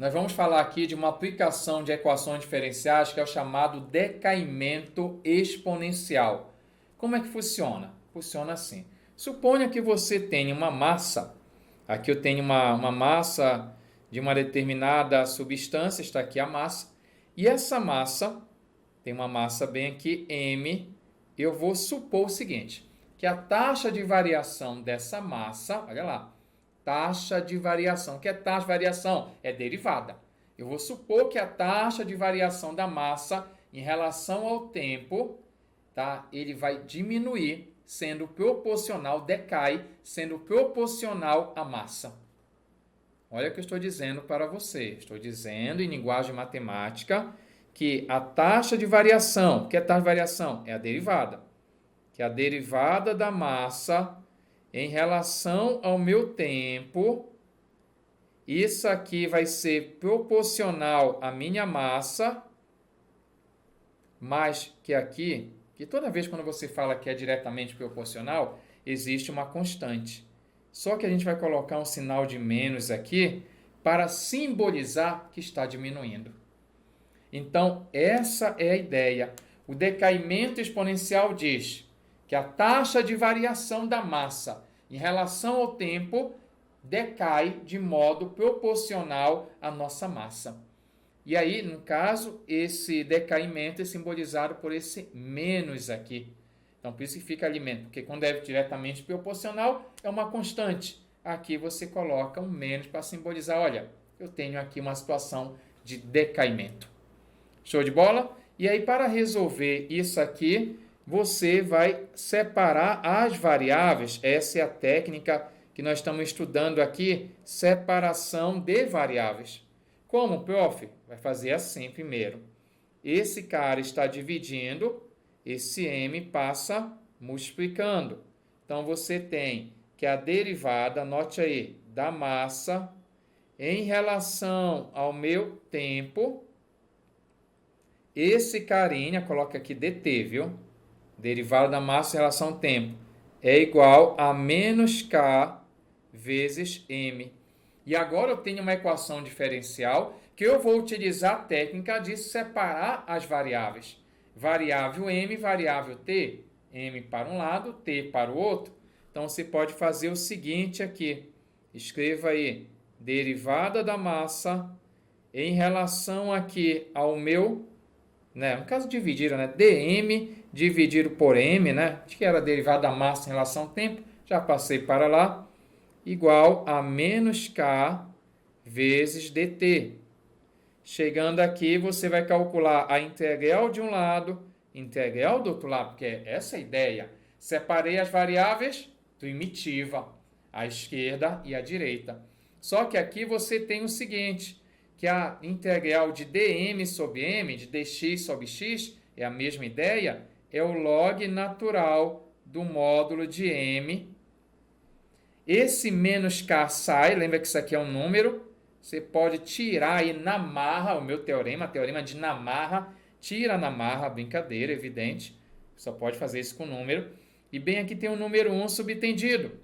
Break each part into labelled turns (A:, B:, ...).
A: Nós vamos falar aqui de uma aplicação de equações diferenciais que é o chamado decaimento exponencial. Como é que funciona? Funciona assim. Suponha que você tenha uma massa. Aqui eu tenho uma massa de uma determinada substância, está aqui a massa. E essa massa, tem uma massa bem aqui, M. Eu vou supor o seguinte, que a taxa de variação dessa massa, olha lá, taxa de variação. O que é taxa de variação? É derivada. Eu vou supor que a taxa de variação da massa em relação ao tempo, tá? Ele vai diminuir, sendo proporcional, decai, sendo proporcional à massa. Olha o que eu estou dizendo para você. Estou dizendo em linguagem matemática que a taxa de variação, o que é taxa de variação? É a derivada. Que a derivada da massa em relação ao meu tempo, isso aqui vai ser proporcional à minha massa, mais que aqui, que toda vez quando você fala que é diretamente proporcional, existe uma constante. Só que a gente vai colocar um sinal de menos aqui para simbolizar que está diminuindo. Então, essa é a ideia. O decaimento exponencial diz que a taxa de variação da massa em relação ao tempo decai de modo proporcional à nossa massa. E aí, no caso, esse decaimento é simbolizado por esse menos aqui. Então, por isso que fica alimento, porque quando é diretamente proporcional, é uma constante. Aqui você coloca um menos para simbolizar, olha, eu tenho aqui uma situação de decaimento. Show de bola? E aí, para resolver isso aqui, você vai separar as variáveis. Essa é a técnica que nós estamos estudando aqui, separação de variáveis. Como, prof? Vai fazer assim primeiro. Esse cara está dividindo, esse m passa multiplicando. Então, você tem que a derivada, anote aí, da massa em relação ao meu tempo. Esse carinha, coloca aqui dt, viu? Derivada da massa em relação ao tempo é igual a menos k vezes m. E agora eu tenho uma equação diferencial que eu vou utilizar a técnica de separar as variáveis. Variável m, variável t. M para um lado, t para o outro. Então, você pode fazer o seguinte aqui. Escreva aí, derivada da massa em relação aqui ao meu, no caso dividiram, dm dividido por m, acho que era a derivada da massa em relação ao tempo, já passei para lá, igual a menos k vezes dt. Chegando aqui, você vai calcular a integral de um lado, integral do outro lado, porque é essa a ideia. Separei as variáveis primitiva, a esquerda e a direita. Só que aqui você tem o seguinte, que a integral de dm sobre m, de dx sobre x, é a mesma ideia, é o log natural do módulo de m. Esse menos k sai, lembra que isso aqui é um número, você pode tirar aí na marra, o meu teorema de Namarra, tira na marra, brincadeira, evidente, só pode fazer isso com número. E bem aqui tem o número 1 subtendido.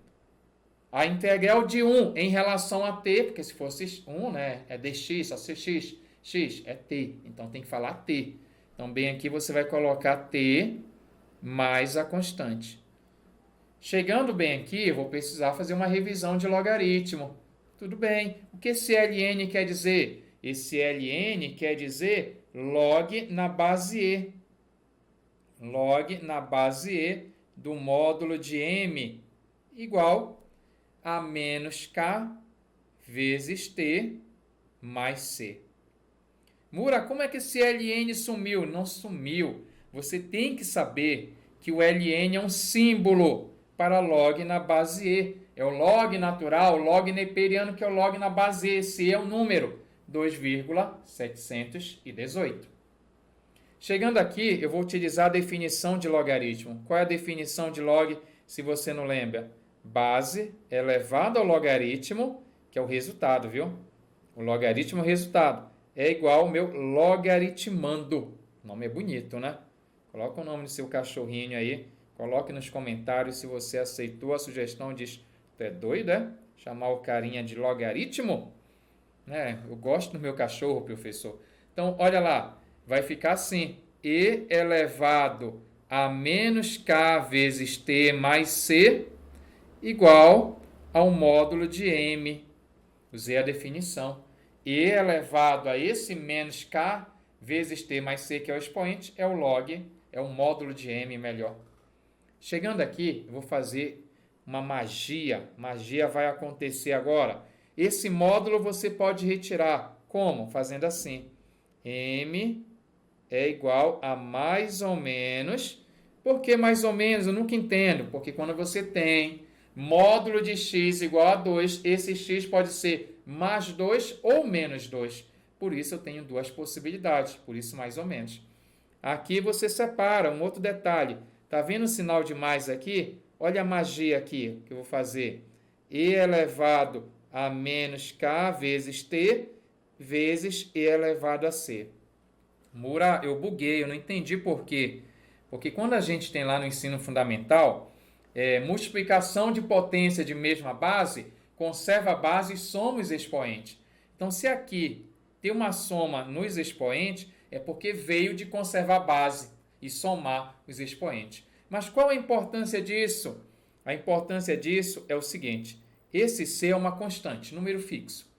A: A integral de 1 em relação a t, porque se fosse 1, é dx, só ser x, x é t, então tem que falar t. Então, bem aqui você vai colocar t mais a constante. Chegando bem aqui, eu vou precisar fazer uma revisão de logaritmo. Tudo bem. O que esse ln quer dizer? Esse ln quer dizer log na base e. Log na base e do módulo de m igual a menos k vezes t mais c. Mura, como é que esse ln sumiu? Não sumiu. Você tem que saber que o ln é um símbolo para log na base e. É o log natural, o log neperiano, que é o log na base e. Esse é o número 2,718. Chegando aqui, eu vou utilizar a definição de logaritmo. Qual é a definição de log, se você não lembra? Base elevado ao logaritmo, que é o resultado, viu? O logaritmo é o resultado. É igual ao meu logaritmando. O nome é bonito, né? Coloca o nome do seu cachorrinho aí. Coloque nos comentários se você aceitou a sugestão. Diz, tu é doido, é? Chamar o carinha de logaritmo? Eu gosto do meu cachorro, professor. Então, olha lá, vai ficar assim, E elevado a menos K vezes T mais C igual ao módulo de M. Usei a definição. E elevado a esse menos K vezes T mais C, que é o expoente, é o log, é o módulo de M melhor. Chegando aqui, eu vou fazer uma magia. Magia vai acontecer agora. Esse módulo você pode retirar. Como? Fazendo assim. M é igual a mais ou menos. Por que mais ou menos? Eu nunca entendo. Porque quando você tem módulo de x igual a 2, esse x pode ser mais 2 ou menos 2. Por isso eu tenho duas possibilidades. Por isso mais ou menos. Aqui você separa um outro detalhe. Tá vendo o sinal de mais aqui? Olha a magia aqui que eu vou fazer. E elevado a menos K vezes T vezes E elevado a C. Mura, eu buguei, eu não entendi por quê. Porque quando a gente tem lá no ensino fundamental, multiplicação de potência de mesma base, conserva a base e soma os expoentes. Então, se aqui tem uma soma nos expoentes, é porque veio de conservar a base e somar os expoentes. Mas qual a importância disso? A importância disso é o seguinte: esse C é uma constante, número fixo.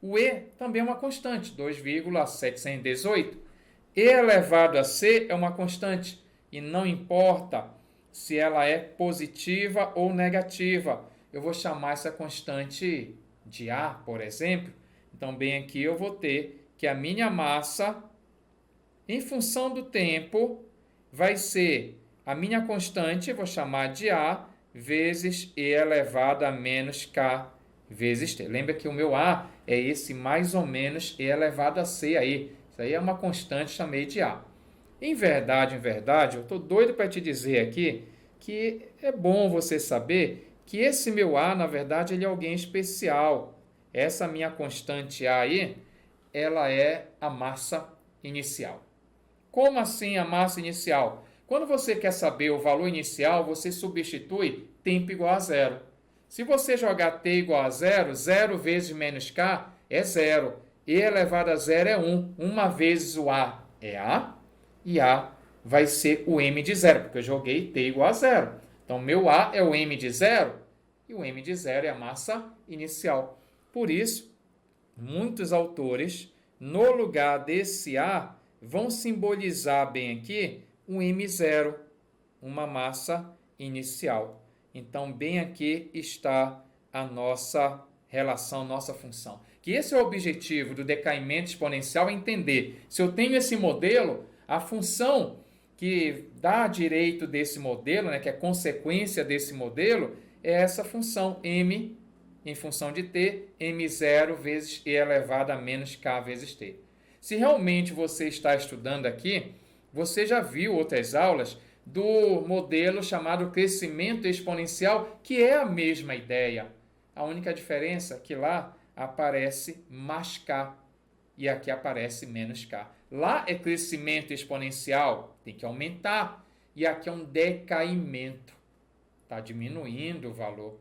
A: O E também é uma constante, 2,718. E elevado a C é uma constante e não importa se ela é positiva ou negativa. Eu vou chamar essa constante de A, por exemplo. Então, bem aqui eu vou ter que a minha massa, em função do tempo, vai ser a minha constante, eu vou chamar de A, vezes E elevado a menos K vezes T. Lembra que o meu A é esse mais ou menos E elevado a C aí. Isso aí é uma constante, chamei de A. Em verdade, eu estou doido para te dizer aqui que é bom você saber que esse meu A, na verdade, ele é alguém especial. Essa minha constante A aí, ela é a massa inicial. Como assim a massa inicial? Quando você quer saber o valor inicial, você substitui tempo igual a zero. Se você jogar t igual a zero, 0 vezes menos k é zero. E elevado a zero é 1. Uma vezes o A é A, e A vai ser o m de zero, porque eu joguei t igual a zero. Então, meu A é o m de zero, e o m de zero é a massa inicial. Por isso, muitos autores, no lugar desse A, vão simbolizar bem aqui um M0, uma massa inicial. Então, bem aqui está a nossa relação, nossa função. Que esse é o objetivo do decaimento exponencial, é entender. Se eu tenho esse modelo, a função que dá direito desse modelo, que é consequência desse modelo, é essa função m em função de t, m0 vezes e elevado a menos k vezes t. Se realmente você está estudando aqui, você já viu outras aulas do modelo chamado crescimento exponencial, que é a mesma ideia. A única diferença é que lá aparece mais k e aqui aparece menos k. Lá é crescimento exponencial, tem que aumentar, e aqui é um decaimento, está diminuindo o valor.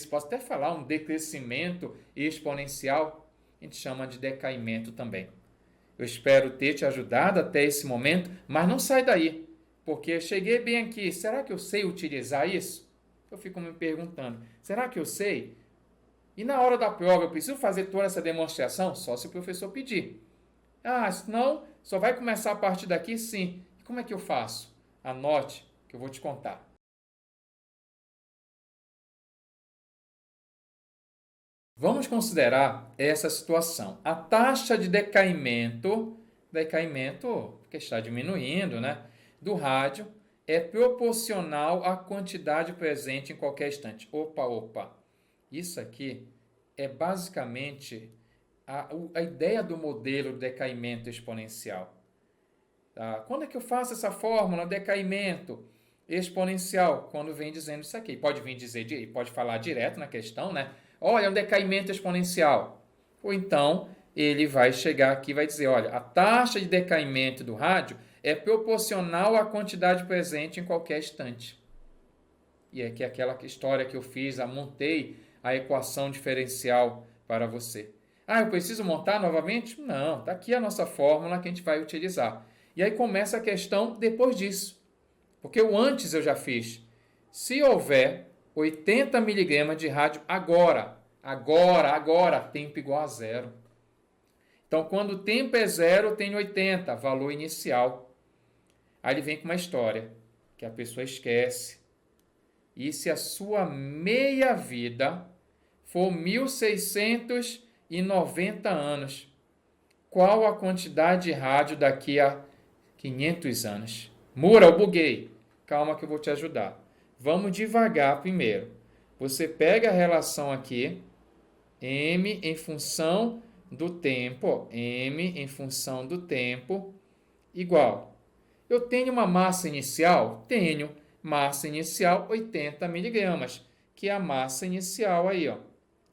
A: Posso até falar um decrescimento exponencial, a gente chama de decaimento também. Eu espero ter te ajudado até esse momento, mas não sai daí, porque eu cheguei bem aqui. Será que eu sei utilizar isso? Eu fico me perguntando, será que eu sei? E na hora da prova eu preciso fazer toda essa demonstração? Só se o professor pedir. Senão só vai começar a partir daqui? Sim. E como é que eu faço? Anote que eu vou te contar. Vamos considerar essa situação. A taxa de decaimento, que está diminuindo, do rádio, é proporcional à quantidade presente em qualquer instante. Opa. Isso aqui é basicamente a ideia do modelo de decaimento exponencial. Tá? Quando é que eu faço essa fórmula, decaimento exponencial? Quando vem dizendo isso aqui. Pode vir dizer, pode falar direto na questão, Olha, é um decaimento exponencial. Ou então, ele vai chegar aqui e vai dizer, olha, a taxa de decaimento do rádio é proporcional à quantidade presente em qualquer instante. E é que aquela história que eu fiz, montei a equação diferencial para você. Ah, eu preciso montar novamente? Não, está aqui a nossa fórmula que a gente vai utilizar. E aí começa a questão depois disso. Porque o antes eu já fiz. Se houver 80 miligramas de rádio agora, tempo igual a zero. Então, quando o tempo é zero, eu tenho 80, valor inicial. Aí ele vem com uma história que a pessoa esquece. E se a sua meia-vida for 1690 anos, qual a quantidade de rádio daqui a 500 anos? Mura, eu buguei. Calma que eu vou te ajudar. Vamos devagar primeiro. Você pega a relação aqui, m em função do tempo, m em função do tempo, igual. Eu tenho uma massa inicial? Tenho. Massa inicial 80 miligramas, que é a massa inicial aí, ó.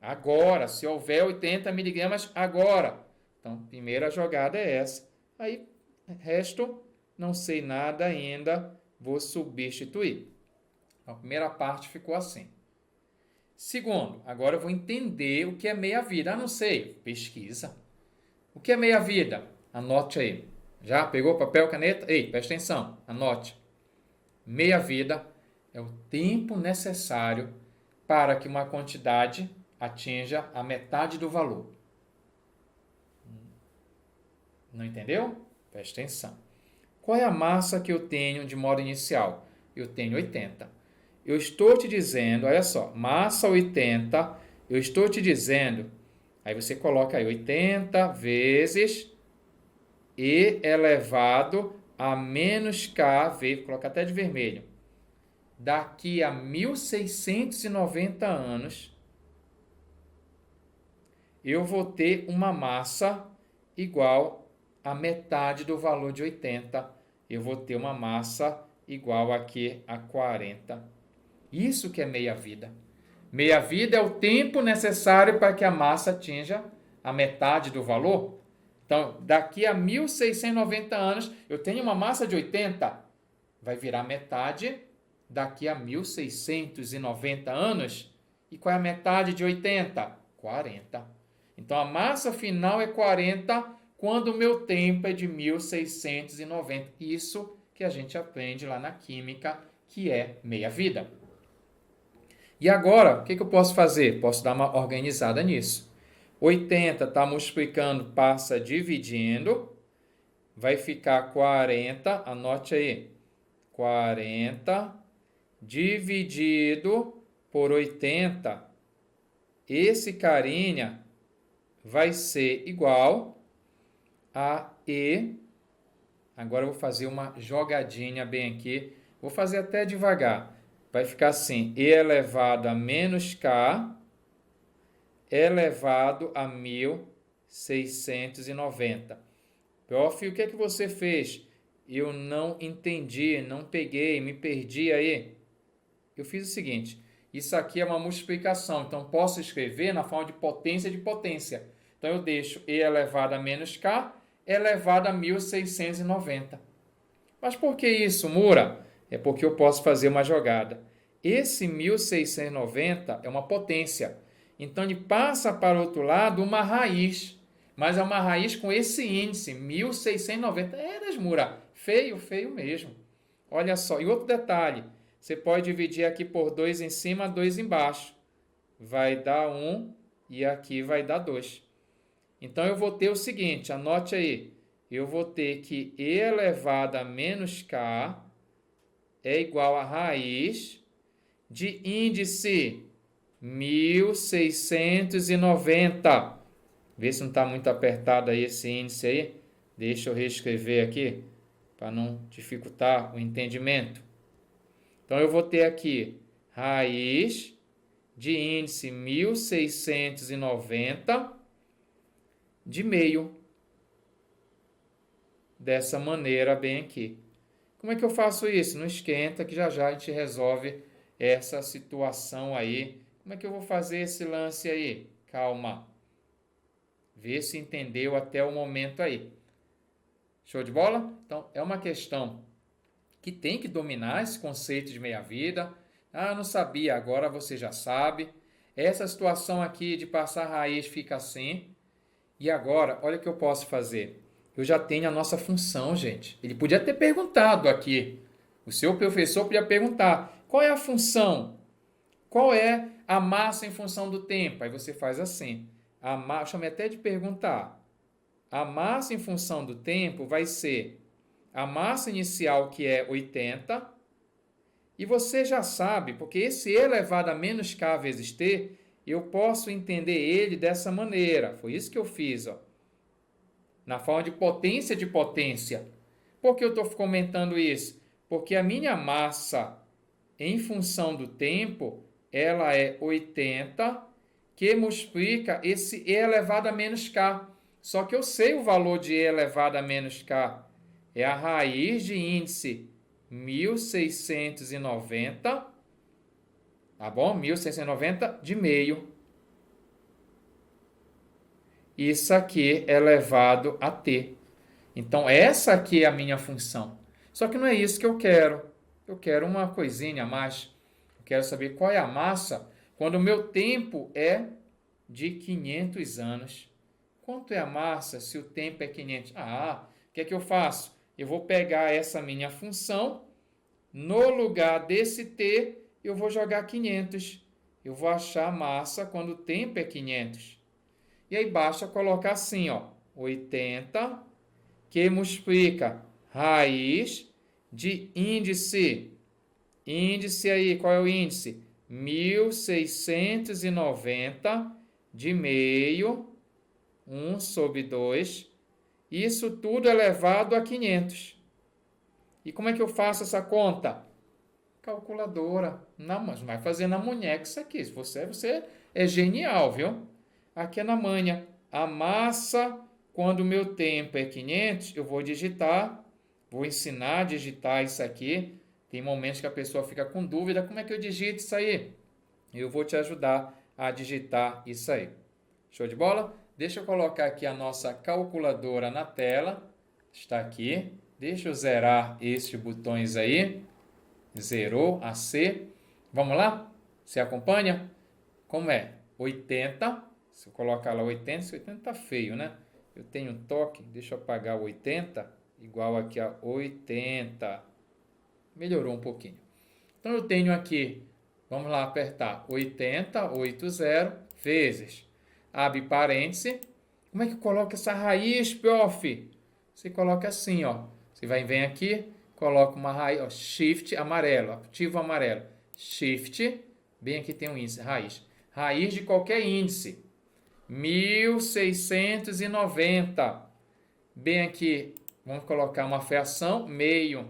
A: Agora, se houver 80 miligramas, agora. Então, primeira jogada é essa. Aí, resto, não sei nada ainda, vou substituir. A primeira parte ficou assim. Segundo, agora eu vou entender o que é meia-vida. Ah, não sei, pesquisa. O que é meia-vida? Anote aí. Já pegou papel, caneta? Ei, presta atenção, anote. Meia-vida é o tempo necessário para que uma quantidade atinja a metade do valor. Não entendeu? Presta atenção. Qual é a massa que eu tenho de modo inicial? Eu tenho 80. Eu estou te dizendo, olha só, massa 80, eu estou te dizendo, aí você coloca aí 80 vezes E elevado a menos K, vou colocar até de vermelho. Daqui a 1690 anos, eu vou ter uma massa igual a metade do valor de 80. Eu vou ter uma massa igual aqui a 40. Isso que é meia-vida. Meia-vida é o tempo necessário para que a massa atinja a metade do valor. Então, daqui a 1690 anos, eu tenho uma massa de 80. Vai virar metade daqui a 1690 anos. E qual é a metade de 80? 40. Então, a massa final é 40 quando o meu tempo é de 1690. Isso que a gente aprende lá na química, que é meia-vida. E agora, o que eu posso fazer? Posso dar uma organizada nisso. 80 está multiplicando, passa dividindo, vai ficar 40, anote aí, 40 dividido por 80, esse carinha vai ser igual a E, agora eu vou fazer uma jogadinha bem aqui, vou fazer até devagar, vai ficar assim, E elevado a menos K, elevado a 1690. Prof, o que é que você fez? Eu não entendi, não peguei, me perdi aí. Eu fiz o seguinte, isso aqui é uma multiplicação, então posso escrever na forma de potência. Então eu deixo E elevado a menos K elevado a 1690. Mas por que isso, Mura? É porque eu posso fazer uma jogada. Esse 1690 é uma potência. Então, ele passa para o outro lado uma raiz, mas é uma raiz com esse índice, 1690. Mura, feio mesmo. Olha só, e outro detalhe, você pode dividir aqui por 2 em cima, 2 embaixo. Vai dar 1 e aqui vai dar 2. Então, eu vou ter o seguinte, anote aí, eu vou ter que E elevado a menos K é igual a raiz de índice 1690. Vê se não está muito apertado aí esse índice aí. Deixa eu reescrever aqui, para não dificultar o entendimento. Então, eu vou ter aqui raiz de índice 1690 de meio. Dessa maneira bem aqui. Como é que eu faço isso? Não esquenta, que já já a gente resolve essa situação aí. Como é que eu vou fazer esse lance aí? Calma. Vê se entendeu até o momento aí. Show de bola? Então, é uma questão que tem que dominar esse conceito de meia-vida. Ah, não sabia, agora você já sabe. Essa situação aqui de passar raiz fica assim. E agora, olha o que eu posso fazer. Eu já tenho a nossa função, gente. Ele podia ter perguntado aqui. O seu professor podia perguntar: qual é a função? Qual é a massa em função do tempo? Aí você faz assim. Eu chamei até de perguntar. A massa em função do tempo vai ser a massa inicial, que é 80, e você já sabe, porque esse E elevado a menos K vezes T, eu posso entender ele dessa maneira. Foi isso que eu fiz, ó, na forma de potência de potência. Por que eu estou comentando isso? Porque a minha massa em função do tempo, ela é 80, que multiplica esse E elevado a menos K. Só que eu sei o valor de E elevado a menos K. É a raiz de índice 1690, tá bom? 1690 de meio. Isso aqui é elevado a t. Então, essa aqui é a minha função. Só que não é isso que eu quero. Eu quero uma coisinha a mais. Eu quero saber qual é a massa quando o meu tempo é de 500 anos. Quanto é a massa se o tempo é 500? O que é que eu faço? Eu vou pegar essa minha função, no lugar desse t, eu vou jogar 500. Eu vou achar a massa quando o tempo é 500. E aí basta colocar assim, ó, 80, que multiplica raiz de índice. Índice aí, qual é o índice? 1690 de meio, 1 sobre 2. Isso tudo elevado a 500. E como é que eu faço essa conta? Calculadora. Não, mas vai fazer na munheca isso aqui. Você é genial, viu? Aqui é na manha. A massa, quando o meu tempo é 500, eu vou digitar. Vou ensinar a digitar isso aqui. Tem momentos que a pessoa fica com dúvida. Como é que eu digito isso aí? Eu vou te ajudar a digitar isso aí. Show de bola? Deixa eu colocar aqui a nossa calculadora na tela. Está aqui. Deixa eu zerar esses botões aí. Zerou a C. Vamos lá? Você acompanha? Como é? 80. Se eu colocar lá 80, esse 80 tá feio, né? Eu tenho um toque. Deixa eu apagar o 80. Igual aqui a 80. Melhorou um pouquinho. Então eu tenho aqui, vamos lá apertar, 80, 80, vezes. Abre parêntese. Como é que coloca essa raiz, prof? Você coloca assim, ó. Você vem aqui, coloca uma raiz, ó, shift amarelo, ativo amarelo. Shift, bem aqui tem um índice, raiz. Raiz de qualquer índice. 1690. Bem aqui, vamos colocar uma fração, meio.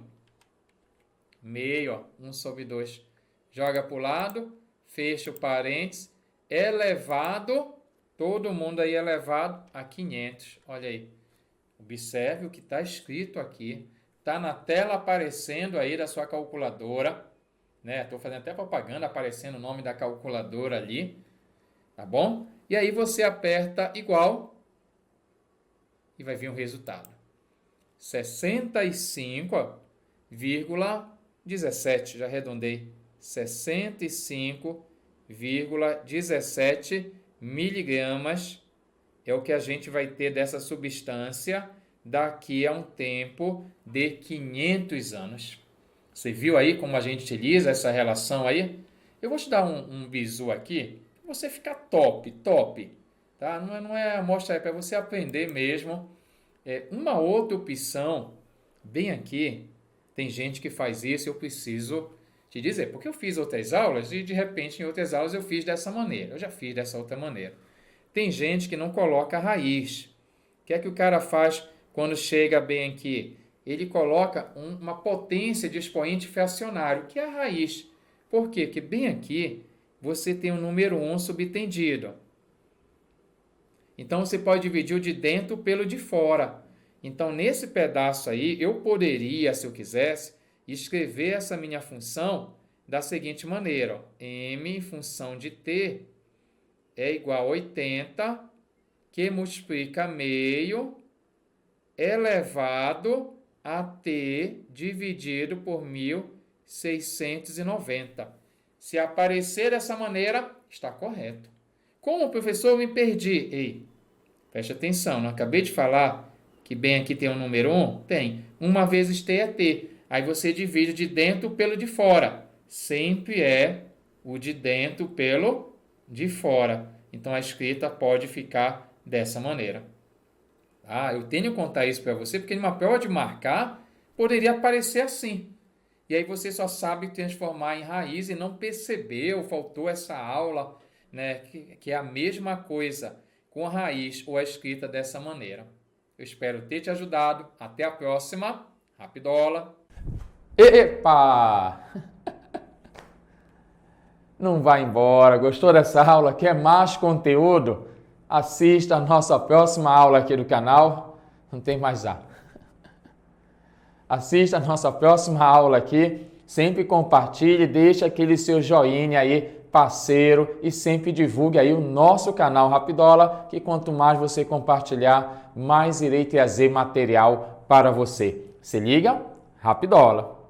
A: Meio, ó, 1 sobre 2. Joga para o lado, fecha o parênteses, elevado, todo mundo aí elevado a 500. Olha aí. Observe o que está escrito aqui. Está na tela aparecendo aí da sua calculadora. Né? Estou fazendo até propaganda, aparecendo o nome da calculadora ali. Tá bom? E aí você aperta igual e vai vir o resultado. 65,17, já arredondei. 65,17 miligramas é o que a gente vai ter dessa substância daqui a um tempo de 500 anos. Você viu aí como a gente utiliza essa relação aí? Eu vou te dar um bizu aqui, para você ficar top. Tá? Não é amostra, é para você aprender mesmo. Uma outra opção, bem aqui, tem gente que faz isso, eu preciso te dizer, porque eu fiz outras aulas e de repente em outras aulas eu fiz dessa maneira, eu já fiz dessa outra maneira. Tem gente que não coloca a raiz. O que é que o cara faz quando chega bem aqui? Ele coloca uma potência de expoente fracionário, que é a raiz. Por quê? Porque bem aqui você tem o número 1 subtendido. Então você pode dividir o de dentro pelo de fora. Então nesse pedaço aí eu poderia, se eu quisesse, escrever essa minha função da seguinte maneira, ó. M em função de t é igual a 80, que multiplica meio elevado a t dividido por 1690. Se aparecer dessa maneira, está correto. Como, professor, eu me perdi? Ei, Preste atenção, não acabei de falar que bem aqui tem o número 1? Tem. 1 vezes t é t. Aí você divide o de dentro pelo de fora. Sempre é o de dentro pelo de fora. Então, a escrita pode ficar dessa maneira. Eu tenho que contar isso para você, porque numa prova de marcar, poderia aparecer assim. E aí você só sabe transformar em raiz e não percebeu, faltou essa aula, né, que é a mesma coisa com a raiz ou a escrita dessa maneira. Eu espero ter te ajudado. Até a próxima. Rapidola.
B: Epa! Não vai embora. Gostou dessa aula? Quer mais conteúdo? Assista a nossa próxima aula aqui do canal. Não tem mais A. Assista a nossa próxima aula aqui. Sempre compartilhe, deixe aquele seu joinha aí, parceiro, e sempre divulgue aí o nosso canal Rapidola, que quanto mais você compartilhar, mais irei trazer material para você. Se liga? Rapidola!